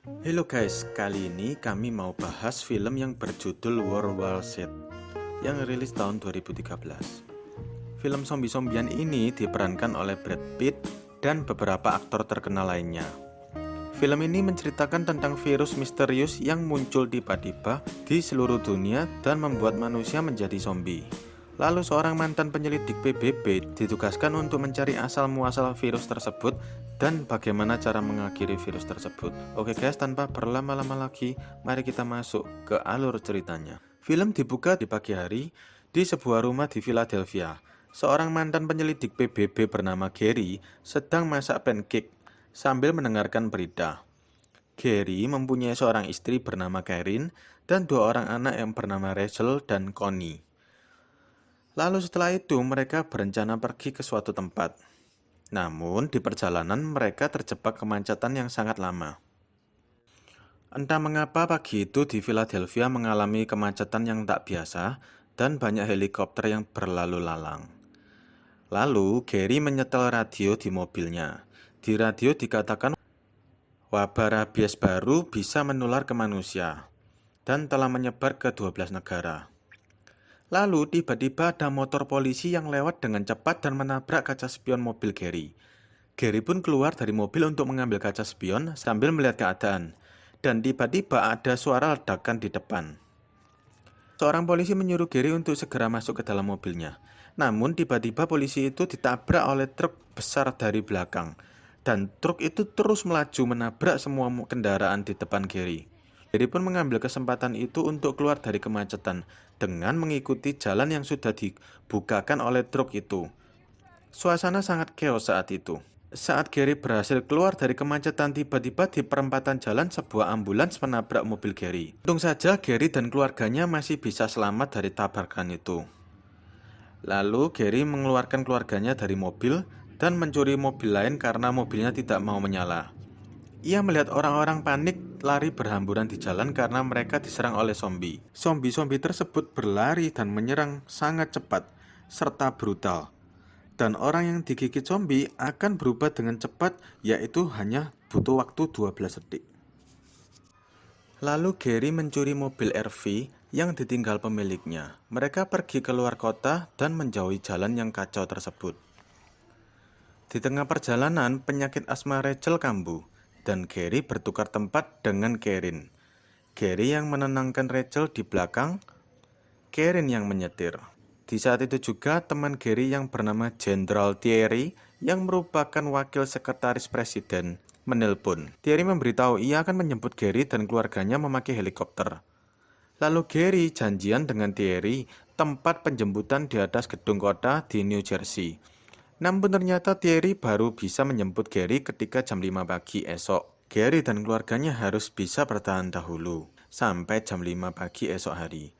Halo guys, kali ini kami mau bahas film yang berjudul World War Z yang rilis tahun 2013. Film zombie-zombian ini diperankan oleh Brad Pitt dan beberapa aktor terkenal lainnya. Film ini menceritakan tentang virus misterius yang muncul tiba-tiba di seluruh dunia dan membuat manusia menjadi zombie. Lalu seorang mantan penyelidik PBB ditugaskan untuk mencari asal-muasal virus tersebut dan bagaimana cara mengakhiri virus tersebut. Oke guys, tanpa berlama-lama lagi, mari kita masuk ke alur ceritanya. Film dibuka di pagi hari di sebuah rumah di Philadelphia. Seorang mantan penyelidik PBB bernama Gary sedang masak pancake sambil mendengarkan berita. Gary mempunyai seorang istri bernama Karen dan dua orang anak yang bernama Rachel dan Connie. Lalu setelah itu mereka berencana pergi ke suatu tempat. Namun di perjalanan mereka terjebak kemacetan yang sangat lama. Entah mengapa pagi itu di Philadelphia mengalami kemacetan yang tak biasa dan banyak helikopter yang berlalu lalang. Lalu Gary menyetel radio di mobilnya. Di radio dikatakan wabah rabies baru bisa menular ke manusia dan telah menyebar ke 12 negara. Lalu tiba-tiba ada motor polisi yang lewat dengan cepat dan menabrak kaca spion mobil Gary. Gary pun keluar dari mobil untuk mengambil kaca spion sambil melihat keadaan. Dan tiba-tiba ada suara ledakan di depan. Seorang polisi menyuruh Gary untuk segera masuk ke dalam mobilnya. Namun tiba-tiba polisi itu ditabrak oleh truk besar dari belakang. Dan truk itu terus melaju menabrak semua kendaraan di depan Gary. Gary pun mengambil kesempatan itu untuk keluar dari kemacetan dengan mengikuti jalan yang sudah dibukakan oleh truk itu. Suasana sangat chaos saat itu. Saat Gary berhasil keluar dari kemacetan, tiba-tiba di perempatan jalan sebuah ambulans menabrak mobil Gary. Untung saja Gary dan keluarganya masih bisa selamat dari tabrakan itu. Lalu Gary mengeluarkan keluarganya dari mobil dan mencuri mobil lain karena mobilnya tidak mau menyala. Ia melihat orang-orang panik lari berhamburan di jalan karena mereka diserang oleh zombie. Zombie-zombie tersebut berlari dan menyerang sangat cepat serta brutal. Dan orang yang digigit zombie akan berubah dengan cepat, yaitu hanya butuh waktu 12 detik. Lalu Gary mencuri mobil RV yang ditinggal pemiliknya. Mereka pergi ke luar kota dan menjauhi jalan yang kacau tersebut. Di tengah perjalanan, penyakit asma Rachel kambuh, dan Gary bertukar tempat dengan Karen. Gary yang menenangkan Rachel di belakang, Karen yang menyetir. Di saat itu juga teman Gary yang bernama Jenderal Thierry yang merupakan wakil sekretaris presiden menelpon. Thierry memberitahu ia akan menjemput Gary dan keluarganya memakai helikopter. Lalu Gary janjian dengan Thierry tempat penjemputan di atas gedung kota di New Jersey. Namun ternyata Thierry baru bisa menjemput Gary ketika jam 5 pagi esok. Gary dan keluarganya harus bisa bertahan dahulu sampai jam 5 pagi esok hari.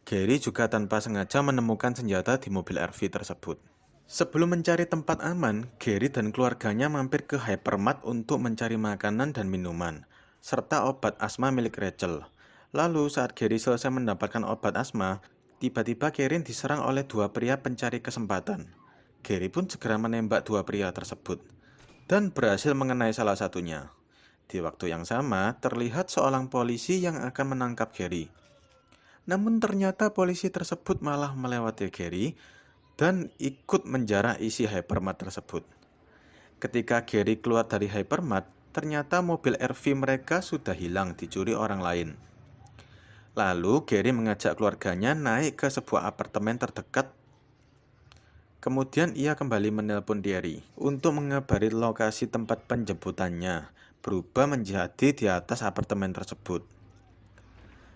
Gary juga tanpa sengaja menemukan senjata di mobil RV tersebut. Sebelum mencari tempat aman, Gary dan keluarganya mampir ke hypermart untuk mencari makanan dan minuman, serta obat asma milik Rachel. Lalu saat Gary selesai mendapatkan obat asma, tiba-tiba Karen diserang oleh dua pria pencari kesempatan. Gary pun segera menembak dua pria tersebut dan berhasil mengenai salah satunya. Di waktu yang sama, terlihat seorang polisi yang akan menangkap Gary. Namun ternyata polisi tersebut malah melewati Gary dan ikut menjarah isi hypermart tersebut. Ketika Gary keluar dari hypermart, ternyata mobil RV mereka sudah hilang dicuri orang lain. Lalu Gary mengajak keluarganya naik ke sebuah apartemen terdekat. Kemudian ia kembali menelpon Thierry untuk mengabari lokasi tempat penjemputannya berubah menjadi di atas apartemen tersebut.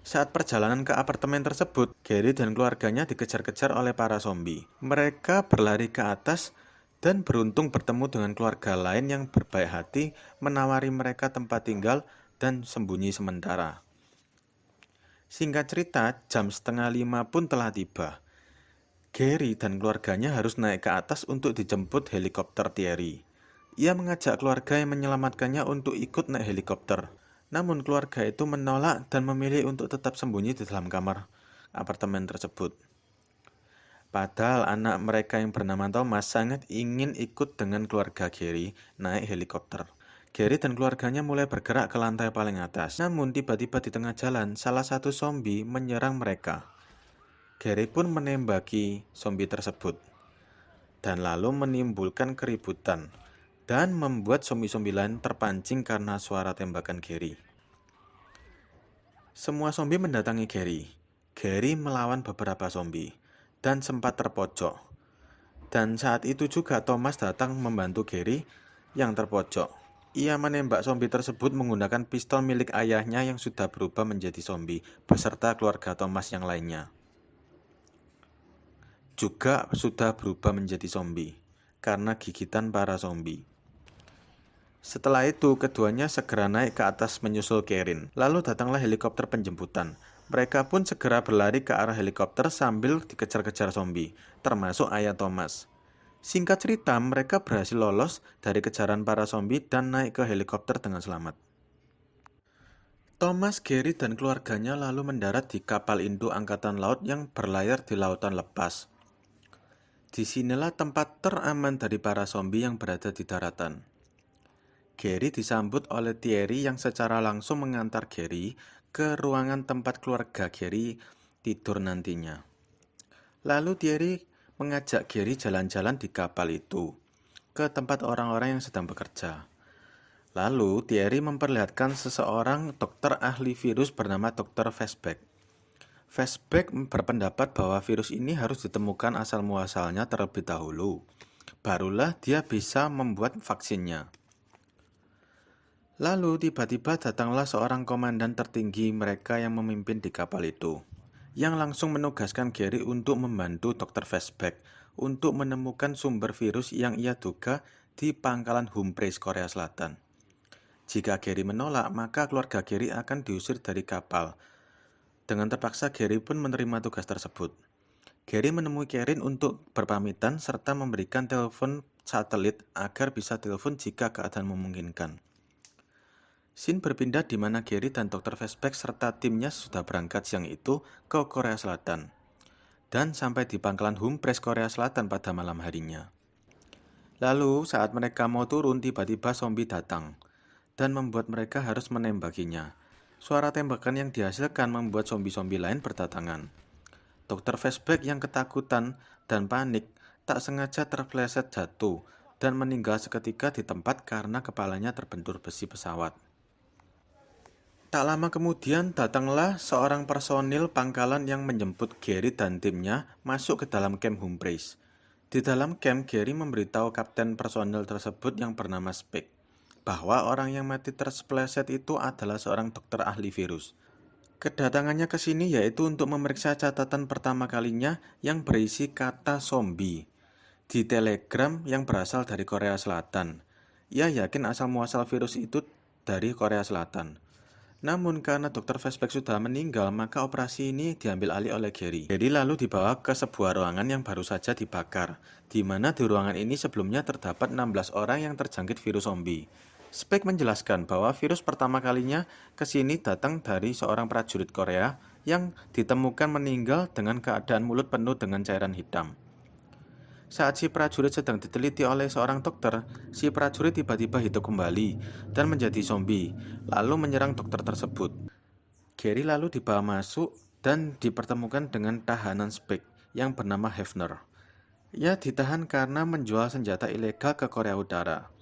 Saat perjalanan ke apartemen tersebut, Gary dan keluarganya dikejar-kejar oleh para zombie. Mereka berlari ke atas dan beruntung bertemu dengan keluarga lain yang berbaik hati menawari mereka tempat tinggal dan sembunyi sementara. Singkat cerita, jam 4:30 pun telah tiba. Gary dan keluarganya harus naik ke atas untuk dijemput helikopter Thierry. Ia mengajak keluarga yang menyelamatkannya untuk ikut naik helikopter. Namun keluarga itu menolak dan memilih untuk tetap sembunyi di dalam kamar apartemen tersebut. Padahal anak mereka yang bernama Thomas sangat ingin ikut dengan keluarga Gary naik helikopter. Gary dan keluarganya mulai bergerak ke lantai paling atas. Namun tiba-tiba di tengah jalan, salah satu zombie menyerang mereka. Gary pun menembaki zombie tersebut dan lalu menimbulkan keributan dan membuat zombie-zombie lain terpancing karena suara tembakan Gary. Semua zombie mendatangi Gary. Gary melawan beberapa zombie dan sempat terpojok. Dan saat itu juga Thomas datang membantu Gary yang terpojok. Ia menembak zombie tersebut menggunakan pistol milik ayahnya yang sudah berubah menjadi zombie, beserta keluarga Thomas yang lainnya. Juga sudah berubah menjadi zombie, karena gigitan para zombie. Setelah itu, keduanya segera naik ke atas menyusul Karen. Lalu datanglah helikopter penjemputan. Mereka pun segera berlari ke arah helikopter sambil dikejar-kejar zombie, termasuk ayah Thomas. Singkat cerita, mereka berhasil lolos dari kejaran para zombie dan naik ke helikopter dengan selamat. Thomas, Gary, dan keluarganya lalu mendarat di kapal induk angkatan laut yang berlayar di lautan lepas. Disinilah tempat teraman dari para zombie yang berada di daratan. Gary disambut oleh Thierry yang secara langsung mengantar Gary ke ruangan tempat keluarga Gary tidur nantinya. Lalu Thierry mengajak Gary jalan-jalan di kapal itu ke tempat orang-orang yang sedang bekerja. Lalu Thierry memperlihatkan seseorang dokter ahli virus bernama Dr. Fastback. Fastback berpendapat bahwa virus ini harus ditemukan asal-muasalnya terlebih dahulu. Barulah dia bisa membuat vaksinnya. Lalu tiba-tiba datanglah seorang komandan tertinggi mereka yang memimpin di kapal itu, yang langsung menugaskan Gary untuk membantu Dr. Fastback untuk menemukan sumber virus yang ia duga di pangkalan Humphreys, Korea Selatan. Jika Gary menolak, maka keluarga Gary akan diusir dari kapal. Dengan terpaksa, Gary pun menerima tugas tersebut. Gary menemui Karen untuk berpamitan serta memberikan telepon satelit agar bisa telepon jika keadaan memungkinkan. Scene berpindah di mana Gary dan Dr. Fastback serta timnya sudah berangkat siang itu ke Korea Selatan dan sampai di pangkalan Humphreys, Korea Selatan pada malam harinya. Lalu saat mereka mau turun, tiba-tiba zombie datang dan membuat mereka harus menembakinya. Suara tembakan yang dihasilkan membuat zombie-zombie lain berdatangan. Dr. Fastback yang ketakutan dan panik tak sengaja terpeleset jatuh dan meninggal seketika di tempat karena kepalanya terbentur besi pesawat. Tak lama kemudian datanglah seorang personil pangkalan yang menjemput Gary dan timnya masuk ke dalam camp Humphreys. Di dalam camp, Gary memberitahu kapten personil tersebut yang bernama Speck bahwa orang yang mati terpeleset itu adalah seorang dokter ahli virus. Kedatangannya ke sini yaitu untuk memeriksa catatan pertama kalinya yang berisi kata zombie di telegram yang berasal dari Korea Selatan. Ia yakin asal-muasal virus itu dari Korea Selatan. Namun karena Dr. Fastback sudah meninggal, maka operasi ini diambil alih oleh Gary. Gary lalu dibawa ke sebuah ruangan yang baru saja dibakar, di mana di ruangan ini sebelumnya terdapat 16 orang yang terjangkit virus zombie. Speck menjelaskan bahwa virus pertama kalinya ke sini datang dari seorang prajurit Korea yang ditemukan meninggal dengan keadaan mulut penuh dengan cairan hitam. Saat si prajurit sedang diteliti oleh seorang dokter, si prajurit tiba-tiba hidup kembali dan menjadi zombie, lalu menyerang dokter tersebut. Gary lalu dibawa masuk dan dipertemukan dengan tahanan Speck yang bernama Hefner. Ia ditahan karena menjual senjata ilegal ke Korea Utara.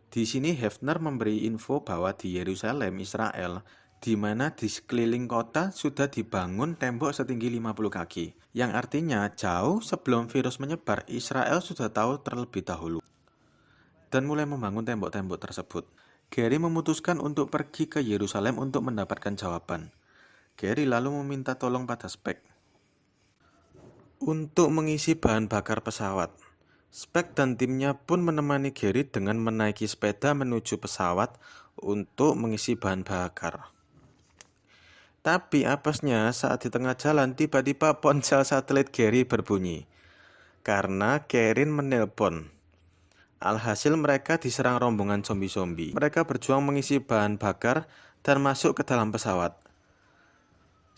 Di sini Hefner memberi info bahwa di Yerusalem, Israel, di mana di sekeliling kota sudah dibangun tembok setinggi 50 kaki, yang artinya jauh sebelum virus menyebar, Israel sudah tahu terlebih dahulu dan mulai membangun tembok-tembok tersebut. Gary memutuskan untuk pergi ke Yerusalem untuk mendapatkan jawaban. Gary lalu meminta tolong pada Speck untuk mengisi bahan bakar pesawat. Speck dan timnya pun menemani Gary dengan menaiki sepeda menuju pesawat untuk mengisi bahan bakar. Tapi apesnya saat di tengah jalan tiba-tiba ponsel satelit Gary berbunyi karena Karen menelpon. Alhasil mereka diserang rombongan zombie-zombie. Mereka berjuang mengisi bahan bakar dan masuk ke dalam pesawat.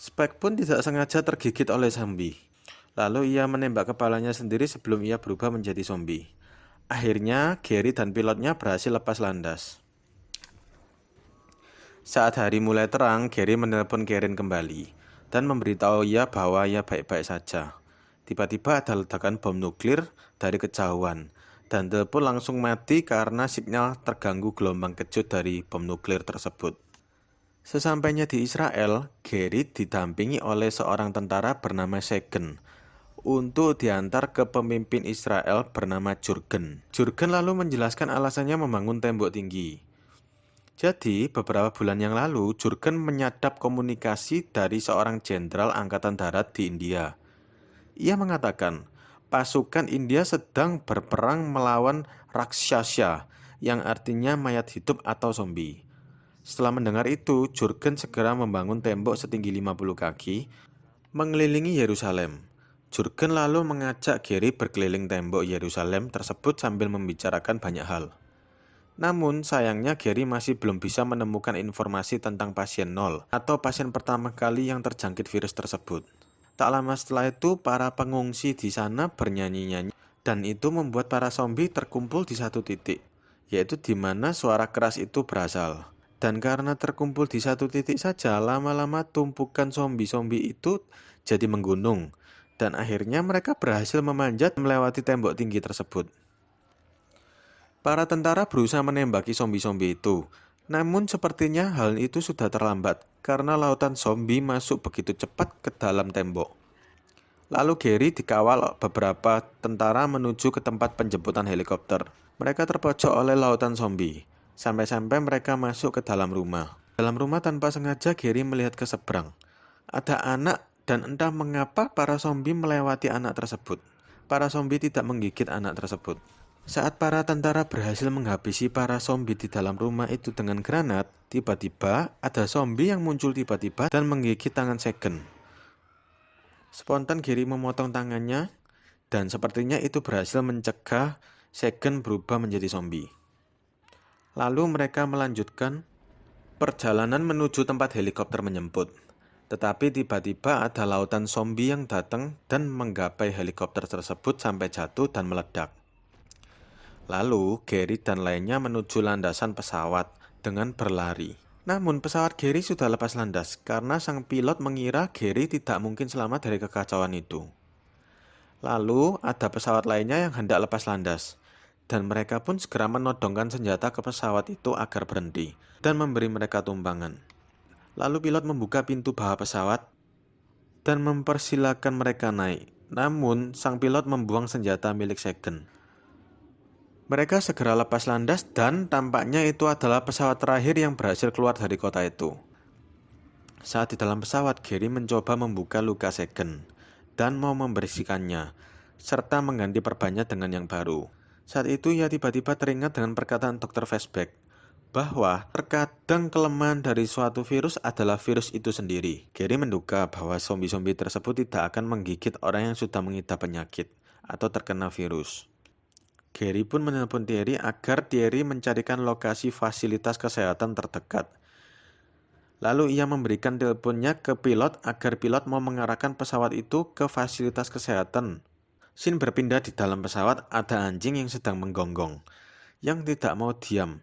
Speck pun tidak sengaja tergigit oleh zombie. Lalu ia menembak kepalanya sendiri sebelum ia berubah menjadi zombie. Akhirnya Gary dan pilotnya berhasil lepas landas. Saat hari mulai terang, Gary menelpon Karen kembali dan memberitahu ia bahwa ia baik-baik saja. Tiba-tiba ada ledakan bom nuklir dari kejauhan dan telepon langsung mati karena sinyal terganggu gelombang kejut dari bom nuklir tersebut. Sesampainya di Israel, Gary didampingi oleh seorang tentara bernama Segen untuk diantar ke pemimpin Israel bernama Jurgen. Jurgen lalu menjelaskan alasannya membangun tembok tinggi. Jadi, beberapa bulan yang lalu, Jurgen menyadap komunikasi dari seorang jenderal angkatan darat di India. Ia mengatakan, pasukan India sedang berperang melawan Rakshasa, yang artinya mayat hidup atau zombie. Setelah mendengar itu, Jurgen segera membangun tembok setinggi 50 kaki, mengelilingi Yerusalem. Jurgen lalu mengajak Gary berkeliling tembok Yerusalem tersebut sambil membicarakan banyak hal. Namun, sayangnya Gary masih belum bisa menemukan informasi tentang pasien 0 atau pasien pertama kali yang terjangkit virus tersebut. Tak lama setelah itu, para pengungsi di sana bernyanyi-nyanyi dan itu membuat para zombie terkumpul di satu titik, yaitu di mana suara keras itu berasal. Dan karena terkumpul di satu titik saja, lama-lama tumpukan zombie-zombie itu jadi menggunung dan akhirnya mereka berhasil memanjat melewati tembok tinggi tersebut. Para tentara berusaha menembaki zombie-zombie itu, namun sepertinya hal itu sudah terlambat karena lautan zombie masuk begitu cepat ke dalam tembok. Lalu Gary dikawal beberapa tentara menuju ke tempat penjemputan helikopter. Mereka terpojok oleh lautan zombie, sampai-sampai mereka masuk ke dalam rumah. Dalam rumah tanpa sengaja Gary melihat ke seberang. Ada anak dan entah mengapa para zombie melewati anak tersebut. Para zombie tidak menggigit anak tersebut. Saat para tentara berhasil menghabisi para zombie di dalam rumah itu dengan granat, tiba-tiba ada zombie yang muncul tiba-tiba dan menggigit tangan Segen. Spontan Gary memotong tangannya dan sepertinya itu berhasil mencegah Segen berubah menjadi zombie. Lalu mereka melanjutkan perjalanan menuju tempat helikopter menjemput. Tetapi tiba-tiba ada lautan zombie yang datang dan menggapai helikopter tersebut sampai jatuh dan meledak. Lalu, Gary dan lainnya menuju landasan pesawat dengan berlari. Namun, pesawat Gary sudah lepas landas karena sang pilot mengira Gary tidak mungkin selamat dari kekacauan itu. Lalu, ada pesawat lainnya yang hendak lepas landas, dan mereka pun segera menodongkan senjata ke pesawat itu agar berhenti dan memberi mereka tumpangan. Lalu pilot membuka pintu bawah pesawat dan mempersilahkan mereka naik. Namun, sang pilot membuang senjata milik Segen. Mereka segera lepas landas dan tampaknya itu adalah pesawat terakhir yang berhasil keluar dari kota itu. Saat di dalam pesawat, Gary mencoba membuka luka Segen dan mau membersihkannya, serta mengganti perbannya dengan yang baru. Saat itu ia tiba-tiba teringat dengan perkataan Dr. Fastback, bahwa terkadang kelemahan dari suatu virus adalah virus itu sendiri. Gary menduga bahwa zombie-zombie tersebut tidak akan menggigit orang yang sudah mengidap penyakit atau terkena virus. Gary pun menelpon Thierry agar Thierry mencarikan lokasi fasilitas kesehatan terdekat. Lalu ia memberikan teleponnya ke pilot agar pilot mau mengarahkan pesawat itu ke fasilitas kesehatan. Scene berpindah di dalam pesawat, ada anjing yang sedang menggonggong, yang tidak mau diam.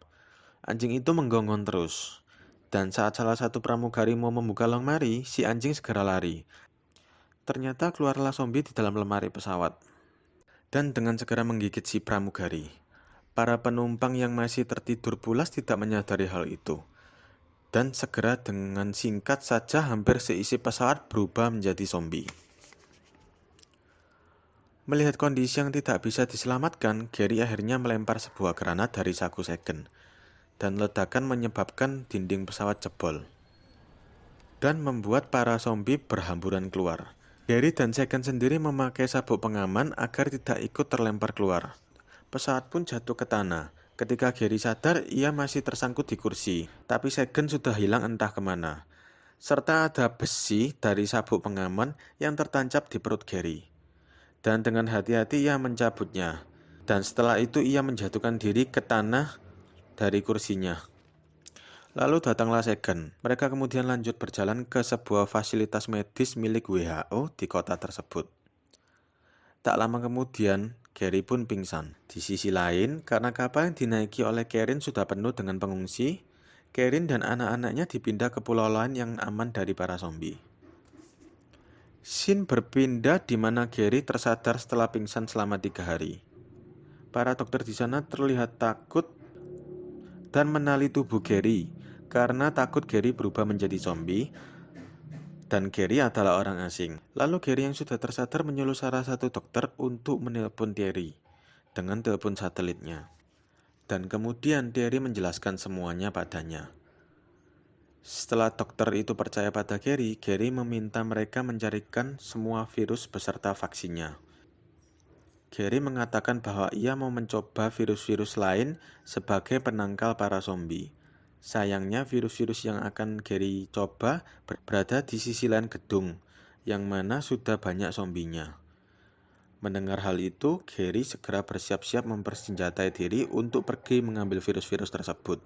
Anjing itu menggonggong terus. Dan saat salah satu pramugari mau membuka lemari, si anjing segera lari. Ternyata keluarlah zombie di dalam lemari pesawat. Dan dengan segera menggigit si pramugari. Para penumpang yang masih tertidur pulas tidak menyadari hal itu. Dan segera dengan singkat saja hampir seisi pesawat berubah menjadi zombie. Melihat kondisi yang tidak bisa diselamatkan, Gary akhirnya melempar sebuah granat dari saku Segen. Dan ledakan menyebabkan dinding pesawat jebol. Dan membuat para zombie berhamburan keluar. Gary dan Segen sendiri memakai sabuk pengaman agar tidak ikut terlempar keluar. Pesawat pun jatuh ke tanah. Ketika Gary sadar, ia masih tersangkut di kursi, tapi Segen sudah hilang entah kemana. Serta ada besi dari sabuk pengaman yang tertancap di perut Gary. Dan dengan hati-hati ia mencabutnya. Dan setelah itu ia menjatuhkan diri ke tanah dari kursinya. Lalu datanglah Segen. Mereka kemudian lanjut berjalan ke sebuah fasilitas medis milik WHO di kota tersebut. Tak lama kemudian, Gary pun pingsan. Di sisi lain, karena kapal yang dinaiki oleh Karen sudah penuh dengan pengungsi, Kerin dan anak-anaknya dipindah ke pulau lain yang aman dari para zombie. Scene berpindah di mana Gary tersadar setelah pingsan selama 3 hari. Para dokter di sana terlihat takut dan menali tubuh Gary karena takut Gary berubah menjadi zombie dan Gary adalah orang asing. Lalu Gary yang sudah tersadar menyuruh salah satu dokter untuk menelpon Terry dengan telepon satelitnya. Dan kemudian Terry menjelaskan semuanya padanya. Setelah dokter itu percaya pada Gary, Gary meminta mereka mencarikan semua virus beserta vaksinnya. Gary mengatakan bahwa ia mau mencoba virus-virus lain sebagai penangkal para zombie. Sayangnya virus-virus yang akan Gary coba berada di sisi lain gedung, yang mana sudah banyak zombinya. Mendengar hal itu, Gary segera bersiap-siap mempersenjatai diri untuk pergi mengambil virus-virus tersebut.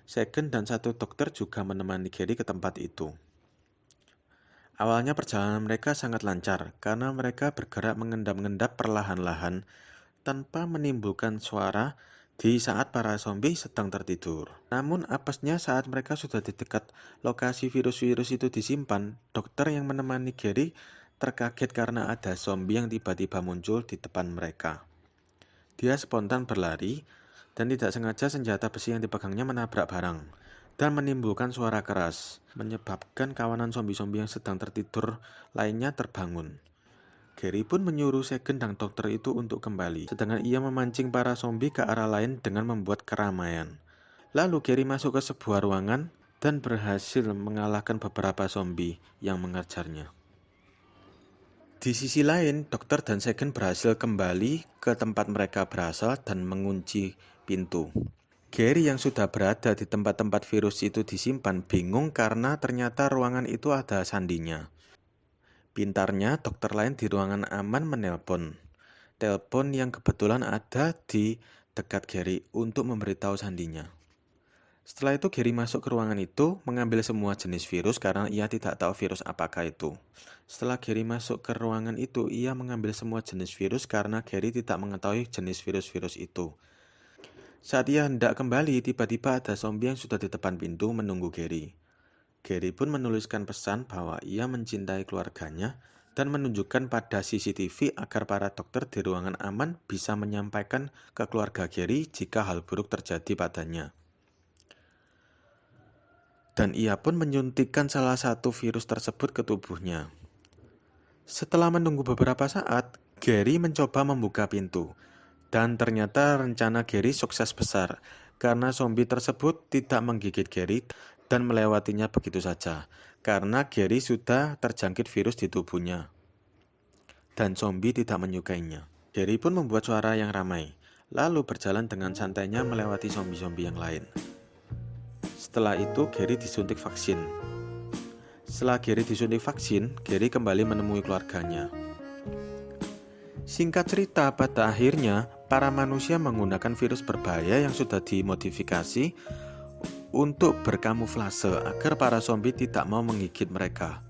Second dan satu dokter juga menemani Gary ke tempat itu. Awalnya perjalanan mereka sangat lancar karena mereka bergerak mengendap-endap perlahan-lahan tanpa menimbulkan suara di saat para zombie sedang tertidur. Namun apesnya saat mereka sudah di dekat lokasi virus-virus itu disimpan, dokter yang menemani Gary terkaget karena ada zombie yang tiba-tiba muncul di depan mereka. Dia spontan berlari dan tidak sengaja senjata besi yang dipegangnya menabrak barang dan menimbulkan suara keras, menyebabkan kawanan zombie-zombie yang sedang tertidur lainnya terbangun. Gary pun menyuruh Second dan dokter itu untuk kembali, sedangkan ia memancing para zombie ke arah lain dengan membuat keramaian. Lalu Gary masuk ke sebuah ruangan dan berhasil mengalahkan beberapa zombie yang mengejarnya. Di sisi lain, dokter dan Second berhasil kembali ke tempat mereka berasal dan mengunci pintu. Gary yang sudah berada di tempat-tempat virus itu disimpan bingung karena ternyata ruangan itu ada sandinya. Pintarnya, dokter lain di ruangan aman menelpon. Telepon yang kebetulan ada di dekat Gary untuk memberitahu sandinya. Setelah itu Gary masuk ke ruangan itu, mengambil semua jenis virus karena ia tidak tahu virus apakah itu. Setelah Gary masuk ke ruangan itu, ia mengambil semua jenis virus karena Gary tidak mengetahui jenis virus-virus itu. Saat ia hendak kembali, tiba-tiba ada zombie yang sudah di depan pintu menunggu Gary. Gary pun menuliskan pesan bahwa ia mencintai keluarganya dan menunjukkan pada CCTV agar para dokter di ruangan aman bisa menyampaikan ke keluarga Gary jika hal buruk terjadi padanya. Dan ia pun menyuntikkan salah satu virus tersebut ke tubuhnya. Setelah menunggu beberapa saat, Gary mencoba membuka pintu. Dan ternyata rencana Gary sukses besar, karena zombie tersebut tidak menggigit Gary dan melewatinya begitu saja, karena Gary sudah terjangkit virus di tubuhnya. Dan zombie tidak menyukainya. Gary pun membuat suara yang ramai, lalu berjalan dengan santainya melewati zombie-zombie yang lain. Setelah itu, Gary disuntik vaksin. Setelah Gary disuntik vaksin, Gary kembali menemui keluarganya. Singkat cerita, pada akhirnya, para manusia menggunakan virus berbahaya yang sudah dimodifikasi untuk berkamuflase agar para zombie tidak mau menggigit mereka.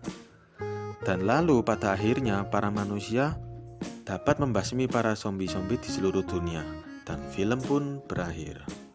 Dan lalu pada akhirnya, para manusia dapat membasmi para zombie-zombie di seluruh dunia. Dan film pun berakhir.